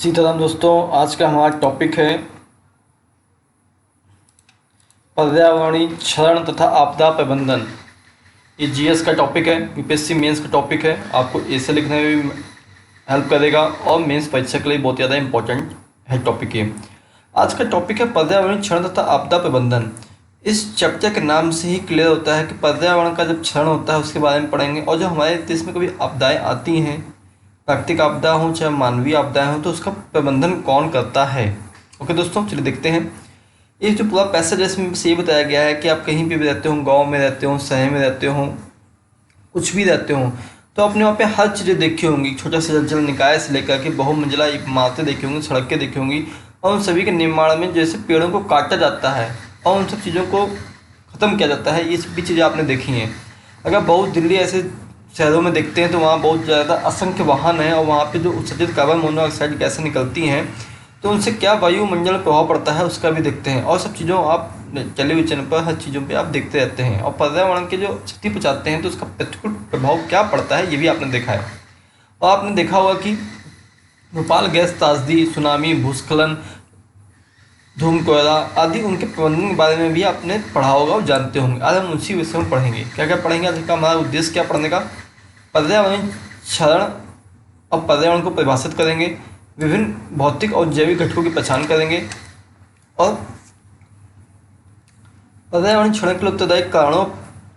सीताराम दोस्तों, आज का हमारा टॉपिक है पर्यावरणीय क्षरण तथा आपदा प्रबंधन। ये जीएस का टॉपिक है, यूपीएससी मेंस का टॉपिक है। आपको ऐसे लिखने में भी हेल्प करेगा और मेंस परीक्षा के लिए बहुत ज़्यादा इंपॉर्टेंट है टॉपिक ये। आज का टॉपिक है पर्यावरणीय क्षरण तथा आपदा प्रबंधन। इस चैप्टर के नाम से ही क्लियर होता है कि पर्यावरण का जब क्षरण होता है उसके बारे में पढ़ेंगे, और जो हमारे देश में कभी आपदाएँ आती हैं, प्राकृतिक आपदा हो चाहे मानवीय आपदाएं हो, तो उसका प्रबंधन कौन करता है। ओके दोस्तों, चलिए देखते हैं। ये जो पूरा पैसेज है इसमें से ये बताया गया है कि आप कहीं भी रहते हो, गांव में रहते हो, शहर में रहते हो, कुछ भी रहते हो, तो अपने वहाँ पे हर चीज़ें देखी होंगी। छोटा सा जल निकाय से लेकर के बहुमंजिला इमारतें देखी होंगी, सड़कें देखी होंगी, और उन सभी के निर्माण में जैसे पेड़ों को काटा जाता है और उन सब चीज़ों को ख़त्म किया जाता है, ये सभी चीज़ें आपने देखी हैं। अगर बहुत दिल्ली ऐसे शहरों में देखते हैं तो वहाँ बहुत ज़्यादा असंख्य वाहन हैं, और वहाँ पे जो उत्सर्जित कार्बन मोनोऑक्साइड गैसें निकलती हैं, तो उनसे क्या वायुमंडल में प्रभाव पड़ता है उसका भी देखते हैं। और सब चीज़ों आप टेलीविजन पर हर चीज़ों पे आप देखते रहते हैं, और पर्यावरण के जो क्षति पहुँचाते हैं तो उसका प्रतिकूल प्रभाव क्या पड़ता है ये भी आपने देखा है। और आपने देखा होगा कि भोपाल गैस त्रासदी, सुनामी, भूस्खलन, धूम कोयला आदि, उनके प्रबंधन के बारे में भी आपने पढ़ा होगा और जानते होंगे। आज हम उसी विषय में पढ़ेंगे। क्या क्या पढ़ेंगे आज का हमारा उद्देश्य क्या पढ़ने का? पर्यावरण क्षरण और पर्यावरण को परिभाषित करेंगे, विभिन्न भौतिक और जैविक घटकों की पहचान करेंगे, और पर्यावरण क्षरण के लिए उत्तरदायी कारणों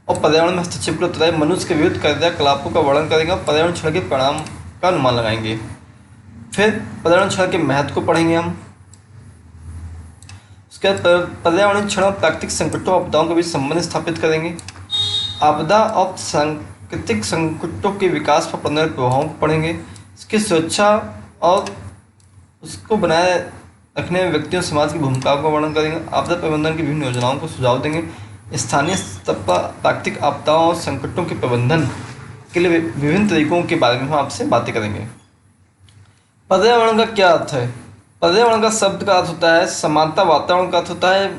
और पर्यावरण में हस्तक्षेप के लिए उत्तरदायी मनुष्य के विविध क्रियाकलापों का वर्णन करेंगे और पर्यावरण क्षरण के परिणाम का अनुमान लगाएंगे। फिर पर्यावरण क्षरण के महत्व को पढ़ेंगे हम। उसके बाद पर्यावरण क्षरण और प्राकृतिक संकटों और आपदाओं के बीच संबंध स्थापित करेंगे। आपदा और प्राकृतिक संकटों के विकास पर पड़ने वाले प्रभावों को पढ़ेंगे। इसकी सुरक्षा और उसको बनाए रखने में व्यक्तियों और समाज की भूमिकाओं का वर्णन करेंगे। आपदा प्रबंधन की विभिन्न योजनाओं को सुझाव देंगे। स्थानीय स्तर पर प्राकृतिक आपदाओं और संकटों के प्रबंधन के लिए विभिन्न तरीकों के बारे में हम आपसे बातें करेंगे। पर्यावरण का क्या अर्थ है? पर्यावरण का शब्द का अर्थ होता है समानता। वातावरण का अर्थ होता है,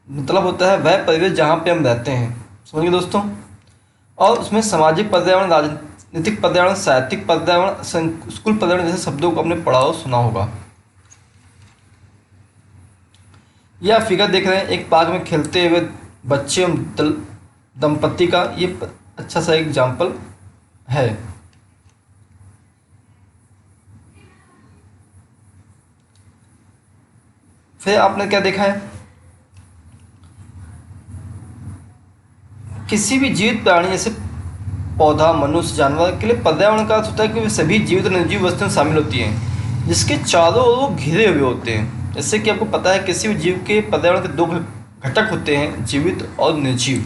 मतलब होता है वह परिवेश जहाँ पे हम रहते हैं। समझिए दोस्तों। और उसमें सामाजिक पर्यावरण, राजनीतिक पर्यावरण, साहित्यिक पर्यावरण, स्कूल पर्यावरण जैसे शब्दों को आपने पढ़ा हो, सुना होगा। यह फिगर देख रहे हैं, एक पार्क में खेलते हुए बच्चे और दंपति का ये अच्छा सा एग्जाम्पल है। फिर आपने क्या देखा है? किसी भी जीवित प्राणी जैसे पौधा, मनुष्य, जानवर के लिए पर्यावरण का अर्थ होता है कि वे सभी जीवित और निर्जीव वस्तुएं शामिल होती हैं जिसके चारों ओर वो घिरे हुए होते हैं। जैसे कि आपको पता है किसी भी जीव के पर्यावरण के दो घटक होते हैं, जीवित और निर्जीव।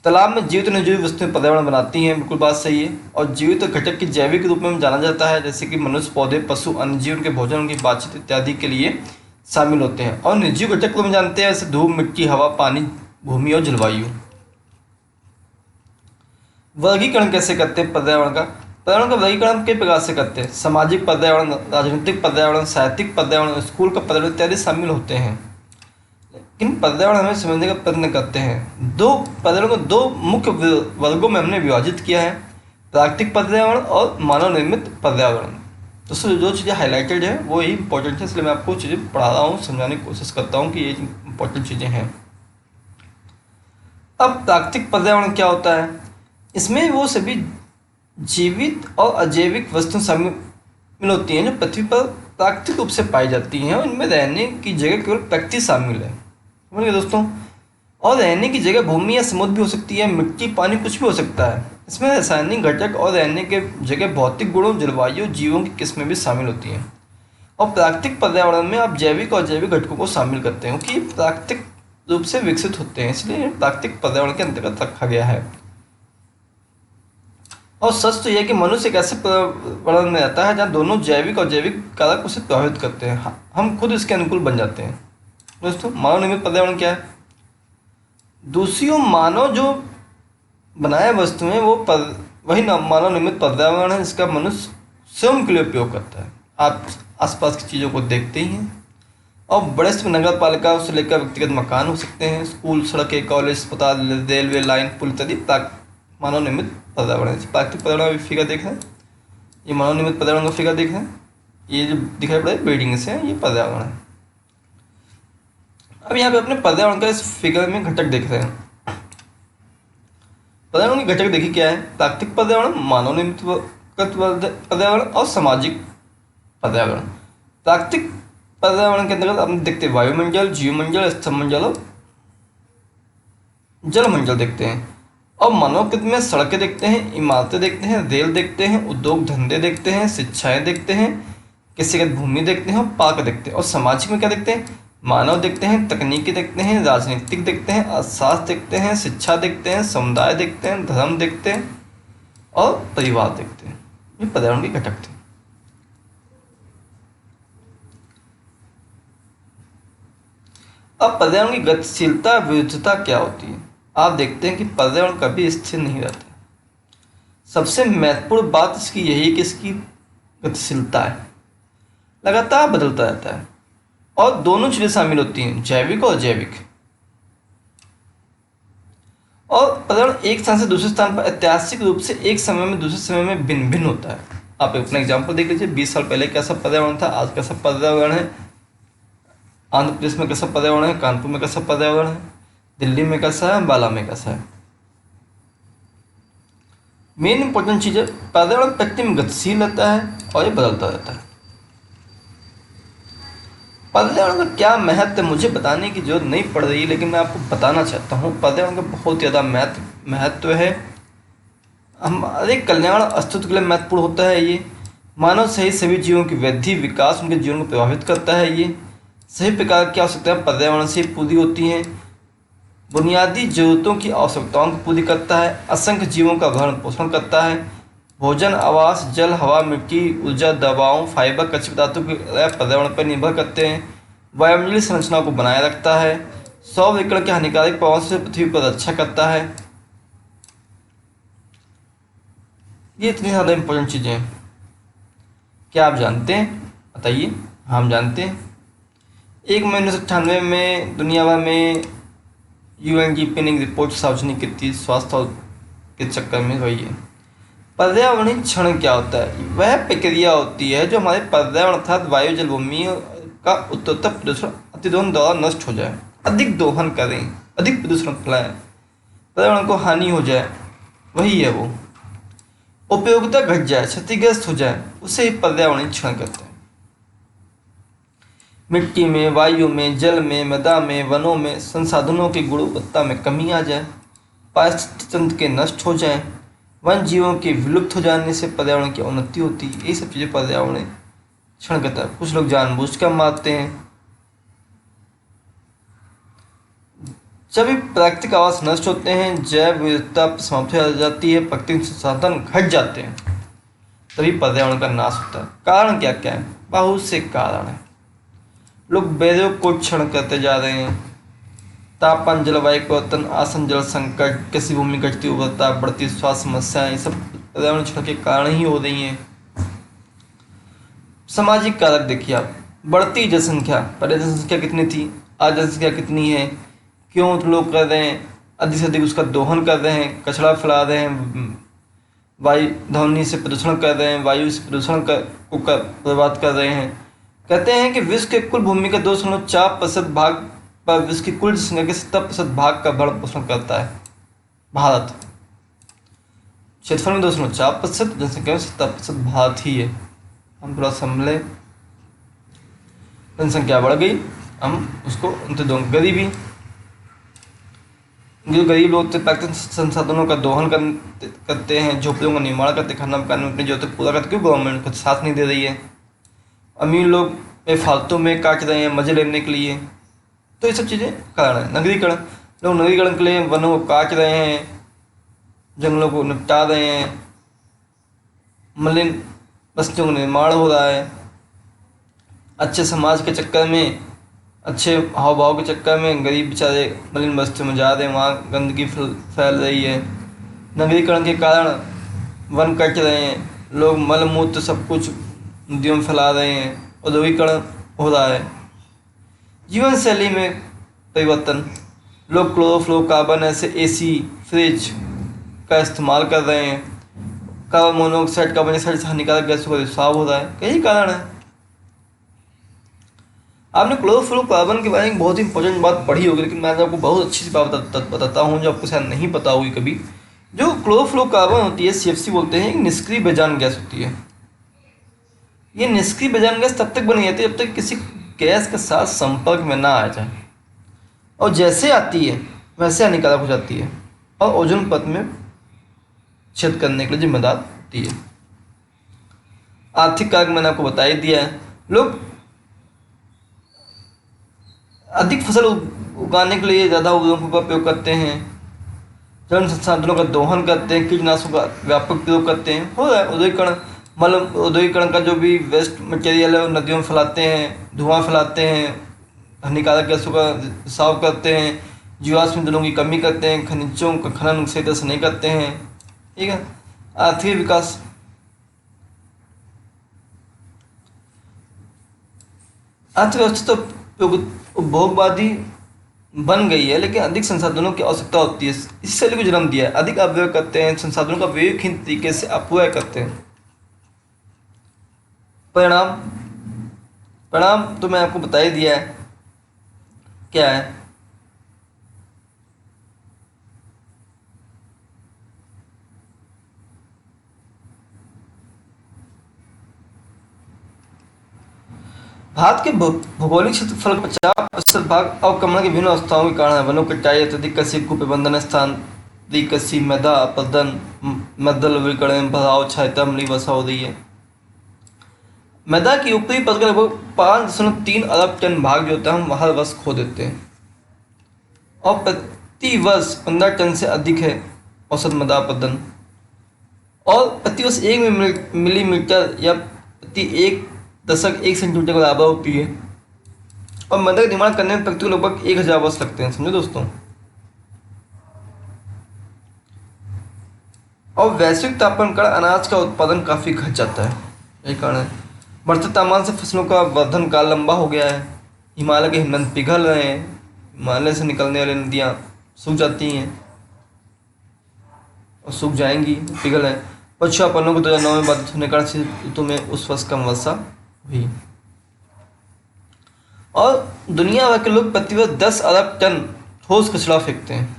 तालाब में जीवित और निर्जीव वस्तुएं पर्यावरण बनाती हैं, बिल्कुल बात सही है। और जीवित घटक की जैविक रूप में जाना जाता है, जैसे कि मनुष्य, पौधे, पशु, अन्य जीव, उनके भोजन, उनकी बातचीत इत्यादि के लिए शामिल होते हैं। और निर्जीव घटक को हम जानते हैं जैसे धूप, मिट्टी, हवा, पानी, भूमि और जलवायु। वर्गीकरण कैसे करते हैं पर्यावरण का? पर्यावरण का वर्गीकरण कई प्रकार से करते हैं। सामाजिक पर्यावरण, राजनीतिक पर्यावरण, साहित्यिक पर्यावरण, स्कूल का पर्यावरण इत्यादि शामिल होते हैं। लेकिन पर्यावरण हमें समझने का प्रयत्न करते हैं। पर्यावरण को दो मुख्य वर्गों में हमने विभाजित किया है, प्राकृतिक पर्यावरण और मानव निर्मित पर्यावरण। दोस्तों, जो चीज़ें हाईलाइटेड है वो ही इंपॉर्टेंट है, इसलिए मैं आपको चीज़ें पढ़ा रहा हूँ, समझाने की कोशिश करता हूँ कि ये इंपॉर्टेंट चीज़ें हैं। अब प्राकृतिक पर्यावरण क्या होता है? इसमें वो सभी जीवित और अजैविक वस्तुएं शामिल होती हैं जो पृथ्वी पर प्राकृतिक रूप से पाई जाती हैं, और इनमें रहने की जगह केवल प्रकृति शामिल है। समझ गए दोस्तों? और रहने की जगह भूमि या समुद्र भी हो सकती है, मिट्टी, पानी, कुछ भी हो सकता है। इसमें रासायनिक घटक और रहने के जगह भौतिक गुणों, जलवायु, जीवों की किस्में भी शामिल होती हैं। और प्राकृतिक पर्यावरण में आप जैविक और अजैविक घटकों को शामिल करते हैं क्योंकि प्राकृतिक रूप से विकसित होते हैं, इसलिए प्राकृतिक पर्यावरण के अंतर्गत रखा गया है। और सच तो यह है कि मनुष्य एक ऐसे पर्यावरण में रहता है जहाँ दोनों जैविक और जैविक कारक उसे प्रभावित करते हैं। हम खुद इसके अनुकूल बन जाते हैं। दोस्तों, मानव निर्मित पर्यावरण क्या है? दूसरी मानव जो बनाए वस्तुएं वो वही मानव निर्मित पर्यावरण है जिसका मनुष्य स्वयं के लिए उपयोग करता है। आप आसपास की चीज़ों को देखते ही हैं। और बड़े से नगर पालिका से लेकर व्यक्तिगत मकान हो सकते हैं, स्कूल, सड़कें, कॉलेज, अस्पताल, रेलवे लाइन, पुल इत्यादि मानव निर्मित पर्यावरण है। प्राकृतिक पर्यावरण फिगर देख रहे हैं, ये मानव निर्मित पर्यावरण का फिगर देख रहे हैं। ये जो दिखाई पड़ रहा है बिल्डिंग से, ये पर्यावरण है। अब यहाँ पे अपने पर्यावरण का इस फिगर में घटक देख रहे हैं। पर्यावरण के घटक देखिए क्या है, प्राकृतिक पर्यावरण, मानव निर्मित पर्यावरण और सामाजिक पर्यावरण। प्राकृतिक पर्यावरण के अंतर्गत हम देखते हैं वायुमंडल, जीवमंडल, स्थलमंडल और जलमंडल देखते हैं। और मानव में सड़कें देखते हैं, इमारतें देखते हैं, रेल देखते हैं, उद्योग धंधे देखते हैं, शिक्षाएं देखते हैं, कृषिगत भूमि देखते हैं और पार्क देखते हैं। और सामाजिक में क्या देखते हैं, मानव देखते हैं, तकनीकी देखते हैं, राजनीतिक देखते हैं, अर्थशास्त्र देखते हैं, शिक्षा देखते हैं, समुदाय देखते हैं, धर्म देखते हैं और परिवार देखते हैं। ये पर्यावरण के घटक थे। अब पर्यावरण की गतिशीलता विविधता क्या होती है। आप देखते हैं कि पर्यावरण कभी स्थिर नहीं रहता। सबसे महत्वपूर्ण बात इसकी यही है कि इसकी गतिशीलता है, लगातार बदलता रहता है और दोनों चीजें शामिल होती हैं, जैविक और जैविक। और पर्यावरण एक स्थान से दूसरे स्थान पर ऐतिहासिक रूप से एक समय में दूसरे समय में भिन्न भिन्न होता है। आप अपना एग्जाम्पल देख लीजिए, 20 साल पहले कैसा पर्यावरण था, आज कैसा पर्यावरण है। आंध्र प्रदेश में कैसा पर्यावरण है, कानपुर में कैसा पर्यावरण है, दिल्ली में कैसा है, अम्बाला में कैसा है। मेन इंपॉर्टेंट चीज़ है, पर्यावरण प्रकृति में गतिशील रहता है और ये बदलता रहता है। पर्यावरण का क्या महत्व है मुझे बताने की जरूरत नहीं पड़ रही है, लेकिन मैं आपको बताना चाहता हूँ। पर्यावरण का बहुत ज़्यादा महत्व है। हमारे कल्याण अस्तित्व के लिए महत्वपूर्ण होता है ये। मानव सहित सभी जीवों की वृद्धि, विकास, उनके जीवन को प्रभावित करता है ये। सभी प्रकार की आवश्यकताएं पर्यावरण से पूरी होती हैं। बुनियादी जरूरतों की आवश्यकताओं को पूरी करता है। असंख्य जीवों का भरण पोषण करता है। भोजन, आवास, जल, हवा, मिट्टी, ऊर्जा, दवाओं, फाइबर, कच्चे पदार्थों के पर्यावरण पर निर्भर करते हैं। वायुमंडलीय संरचना को बनाए रखता है। सौर विकिरण के हानिकारक प्रभाव से पृथ्वी पर रक्षा करता है। ये इतनी ज़्यादा इंपॉर्टेंट चीज़ें हैं। क्या आप जानते हैं, बताइए। हम जानते हैं। 1998 में दुनिया भर में UNGP ने एक रिपोर्ट सार्वजनिक की थी, स्वास्थ्य के चक्कर में वही है। पर्यावरणीय क्षरण क्या होता है, वह प्रक्रिया होती है जो हमारे पर्यावरण अर्थात वायु, जल, भूमि का उत्तरोत्तर प्रदूषण अतिदोहन द्वारा नष्ट हो जाए। अधिक दोहन करें, अधिक प्रदूषण फैलाएं, पर्यावरण को हानि हो जाए, वही है वो। उपयोगिता घट जाए, क्षतिग्रस्त हो जाए, उसे ही पर्यावरणीय क्षरण कहते हैं। मिट्टी में, वायु में, जल में, मृदा में, वनों में संसाधनों की गुणवत्ता में कमी आ जाए, पारिस्थितिक तंत्र के नष्ट हो जाए, वन जीवों के विलुप्त हो जाने से पर्यावरण की अवनति होती है। ये सब चीज़ें पर्यावरण क्षरण करता है। कुछ लोग जानबूझकर मारते हैं। जब भी प्राकृतिक आवास नष्ट होते हैं, जैव विविधता समाप्त हो जाती है, प्राकृतिक संसाधन घट जाते हैं, तभी पर्यावरण का नाश होता है। कारण क्या क्या है, बहुत से कारण है। लोग वेदों को क्षरण करते जा रहे हैं। तापमान, जलवायु परिवर्तन, आसन जल संकट, कृषि भूमि घटती उर्वरता, बढ़ती स्वास्थ्य समस्याएं, ये सब पर्यावरण क्षरण के कारण ही हो रही हैं। सामाजिक कारक देखिए आप, बढ़ती जनसंख्या, पहले जनसंख्या कितनी थी, आज जनसंख्या कितनी है, क्यों लोग कर रहे हैं, अधिक से अधिक उसका दोहन कर रहे हैं, कचरा फैला रहे हैं, वायु ध्वनि से प्रदूषण कर रहे हैं, वायु से प्रदूषण को बर्बाद कर रहे हैं। कहते हैं कि विश्व के कुल भूमि के 2.4% भाग पर विश्व की कुल जनसंख्या के 70% भाग का भरण पोषण करता है भारत। क्षेत्रफल में 2.4%, जनसंख्या में 70% भारत ही है। हम थोड़ा संभले, जनसंख्या बढ़ गई, हम उसको उनसे दो गरीबी, जो गरीब लोग थे प्राकृतिक संसाधनों का दोहन करते हैं, झोपड़ियों का निर्माण करते, खाना पकाने में अपनी जरूरत पूरा करते, क्यों गवर्नमेंट को साथ नहीं दे रही है। अमीर लोग फालतू में काट रहे हैं मजे लेने के लिए। तो ये सब चीज़ें कारण है। नगरीकरण, लोग नगरीकरण के लिए वनों को काट रहे हैं, जंगलों को निपटा रहे हैं, मलिन बस्तियों का निर्माण हो रहा है। अच्छे समाज के चक्कर में, अच्छे हाव भाव के चक्कर में गरीब बेचारे मलिन बस्तियों में जा रहे हैं, वहाँ गंदगी फैल रही है। नगरीकरण के कारण वन कट रहे हैं, लोग मल मूत्र सब कुछ नदियों में फैला रहे हैं, औद्योगिकरण हो रहा है। जीवन शैली में परिवर्तन, लोग क्लोरोफ्लोरोकार्बन ऐसे AC, फ्रिज का इस्तेमाल कर रहे हैं। कार्बन मोनोऑक्साइड, कार्बन डाइऑक्साइड से हानिकारक गैसों का रिसाव हो रहा है। कई कारण है। आपने क्लोरोफ्लोरोकार्बन के बारे में बहुत ही इंपॉर्टेंट बात पढ़ी होगी, लेकिन मैं आज आपको बहुत अच्छी सी बात बताता हूँ जो आपको शायद नहीं पता होगी कभी। जो क्लोरोफ्लोरोकार्बन होती है, CFC बोलते हैं, एक निष्क्रिय बेजान गैस होती है। ये निष्क्रिय बेजान गैस तब तक बनी रहती है जब तक किसी गैस के साथ संपर्क में ना आ जाए, और जैसे आती है वैसे हानिकारक हो जाती है और ओजोन परत में छेद करने के लिए जिम्मेदार होती है। आर्थिक कारक मैंने आपको बता ही दिया है। लोग अधिक फसल उगाने के लिए ज़्यादा उर्वरकों का उपयोग करते हैं, जल संसाधनों का दोहन करते हैं, कीटनाशकों का व्यापक प्रयोग करते हैं। हो रहा है औद्योगिकरण, मतलब औद्योगिकरण का जो भी वेस्ट मटेरियल है वो नदियों में फैलाते हैं, धुआं फैलाते हैं, हानिकारक गैसों का रिसाव करते हैं, जीवाश्म ईंधनों की कमी करते हैं, खनिजों का खनन सही तरह से नहीं करते हैं। ठीक है। आर्थिक विकास, अर्थव्यवस्था तो उपभोगवादी बन गई है, लेकिन अधिक संसाधनों की आवश्यकता होती है। इस शैली को जन्म दिया है। अधिक अपव्यय करते हैं, संसाधनों का विवेकहीन तरीके से अपव्यय करते हैं। परिणाम, परिणाम तो मैं आपको बता ही दिया है क्या है। भारत के भौगोलिक क्षेत्रफल का 50% भाग अवक्रमण की विभिन्न अवस्थाओं के कारण है। वनों कटाई, अत्यधिक कृषि, कुप्रबंधन, स्थानांतरित कृषि, मृदा अपरदन, मृदा लवणीकरण, भराव, छायता, अम्लीय वर्षा हो रही है। मृदा की ऊपरी परत का लगभग 5.3 अरब टन भाग जो होता है हम हर वर्ष खो देते हैं, और प्रति वर्ष 15 टन से अधिक है औसत मृदा अपरदन, और प्रति वर्ष 1 मिलीमीटर या प्रति 1 सेंटीमीटर के बराबर होती है। और मृदा का निर्माण करने में प्रति लगभग 1000 वर्ष लगते हैं, समझो दोस्तों। और वैश्विक तापमान का अनाज का उत्पादन काफ़ी घट जाता है, यही कारण है। बढ़ते तापमान से फसलों का वर्धन काल लंबा हो गया है। हिमालय के हिमनद पिघल रहे हैं, हिमालय से निकलने वाली नदियाँ सूख जाती हैं और सूख जाएंगी, पिघल रहे हैं। पछुआ पन्नों को 2009 में बाधित होने के कारण ऋतु में उस वर्ष कम वर्षा हुई। और दुनिया भर के लोग प्रतिवर्ष 10 अरब टन ठोस कचरा फेंकते हैं।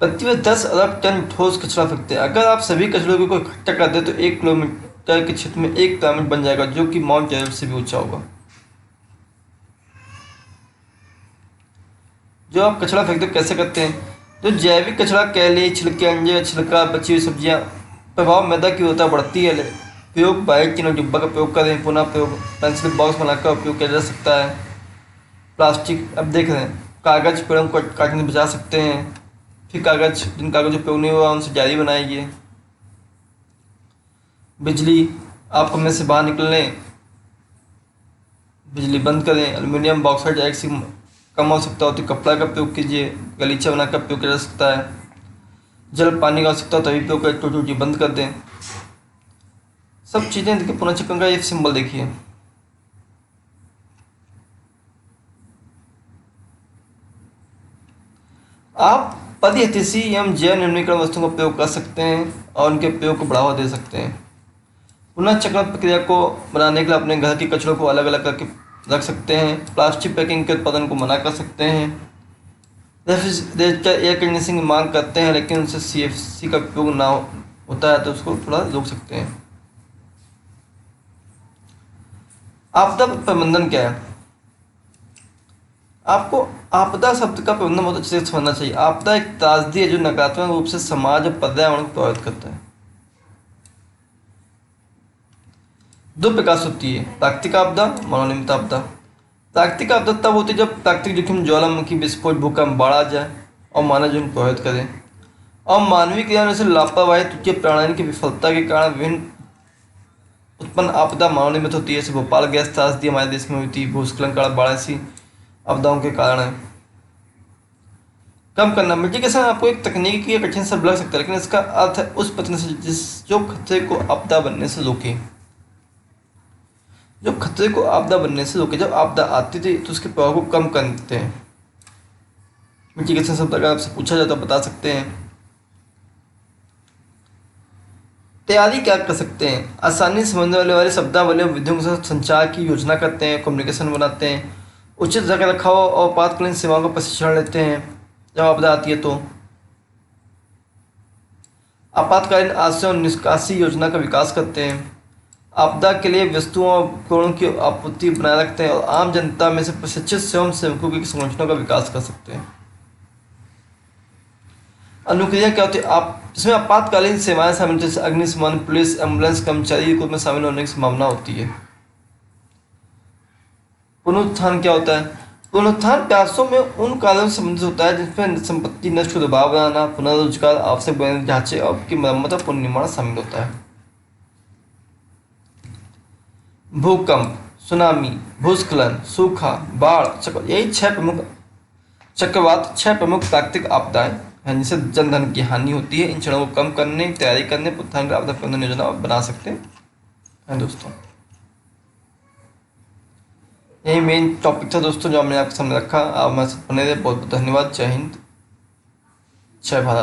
प्रतिवर्ष 10 अरब टन ठोस कचरा फेंकते हैं। अगर आप सभी कचरों को इकट्ठा कर दें तो 1 किलोमीटर के क्षेत्र में 1 पिरामिड बन जाएगा, जो कि माउंट एवरेस्ट से भी ऊंचा होगा। जो आप कचरा फेंकते हो कैसे करते हैं? तो जैविक कचरा, कैले, छिलके, अंडे, छिलका, बची हुई सब्जियां, प्रभाव मैदा की होता बढ़ती है। प्रयोग, बाइक की डिब्बा का प्रयोग करें। पुनः प्रयोग, पेंसिल बॉक्स बनाकर उपयोग किया जा सकता है। प्लास्टिक, अब देख रहे हैं, कागज़ पेड़ों को काटने से बचा सकते हैं। फिर कागज़, जिन कागज़ उपयोग नहीं हुआ उनसे जारी बनाइए। बिजली, आप कमरे से बाहर निकलें, बिजली बंद करें। एल्युमिनियम, बॉक्साइट एग से कम आवश्यकता होती है, कपड़ा का प्रयोग कीजिए। गलीचा बनाकर उपयोग किया जा सकता है। जल पानी की आवश्यकता हो तभी प्रयोग करें, टूटी बंद कर दें। सब चीज़ें देखिए, पुनर्चक्रण का ये सिंबल देखिए। आप परिहतीसी एवं जैव निर्मीकरण वस्तुओं का प्रयोग कर सकते हैं और उनके प्रयोग को बढ़ावा दे सकते हैं। पुनर्चक्रण प्रक्रिया को बनाने के लिए अपने घर के कचरों को अलग अलग करके रख सकते हैं। प्लास्टिक पैकिंग के उत्पादन को मना कर सकते हैं। रेफ्रिजरेटर, एयर कंडीशनिंग की मांग करते हैं, लेकिन उनसे CFC का उपयोग ना होता है तो उसको थोड़ा रोक सकते हैं। आपदा प्रबंधन क्या है? आपको आपदा शब्द का प्रबंधन बहुत अच्छे से समझना चाहिए। आपदा एक त्रासदी है जो नकारात्मक रूप से समाज और पर्यावरण को प्रभावित करता है। 2 प्रकार से होती है, प्राकृतिक आपदा, मानव निर्मित आपदा। प्राकृतिक आपदा तब होती है जब प्राकृतिक जोखिम, ज्वालामुखी, विस्फोट, भूकंप, बाढ़ आ जाए और मानव जीवन को प्रभावित करे। और मानवीय क्रिया में से लापरवाही, त्रुटि, प्रणाली की विफलता के कारण विभिन्न उत्पन्न आपदा मानव निर्मित होती है। जैसे भोपाल गैस त्रासदी हमारे देश में हुई थी, भूस्खलन, काल, बाढ़ ऐसी आपदाओं के कारण है। कम करना, मिटिगेशन आपको एक तकनीकी कठिन शब्द लग सकता है, लेकिन इसका अर्थ है उस प्रयत्न से जो खतरे को आपदा बनने से रोके। जो खतरे को आपदा बनने से रोके, जब आपदा आती थी तो उसके प्रभाव को कम करते हैं। मिटिगेशन शब्द अगर आपसे पूछा जाए तो बता सकते हैं। तैयारी क्या कर सकते हैं? आसानी से समझने वाले शब्दावली और विधियों के साथ संचार की योजना करते हैं, कम्युनिकेशन बनाते हैं, उचित जगह रखाव और आपातकालीन सेवाओं का प्रशिक्षण लेते हैं जब आपदा आती है तो। आपातकालीन आश्रय और निष्कासी योजना का विकास करते हैं। आपदा के लिए वस्तुओं और उपकरणों की आपूर्ति बनाए रखते हैं और आम जनता में से प्रशिक्षित स्वयं सेवकों की संगठनों का विकास कर सकते हैं। अनुक्रिया क्या होती है? आप इसमें आपातकालीन सेवाएं शामिल जैसे अग्निशमन, पुलिस, एम्बुलेंस कर्मचारी को में शामिल होने की संभावना होती है। पुनरुत्थान क्या होता है? पुनरुत्थान प्रयासों में उन कार्यों से संबंधित होता है जिसमें संपत्ति नष्ट को दोबारा बनाना, पुनर्रोजगार, आवश्यक बुनियादी ढांचे और की मरम्मत और पुनर्निर्माण शामिल होता है। भूकंप, सुनामी, भूस्खलन, सूखा, बाढ़, यही छह प्रमुख प्राकृतिक आपदाएं हैं जिनसे जन धन की हानि होती है। इन क्षणों को कम करने, तैयारी करने, पुनरुत्थान की आपदा प्रबंधन योजना बना सकते हैं दोस्तों। यही मेन टॉपिक था दोस्तों जो हमने आपके सामने रखा। आप हमारे साथ बने रहे। बहुत बहुत धन्यवाद। जय हिंद, जय भारत।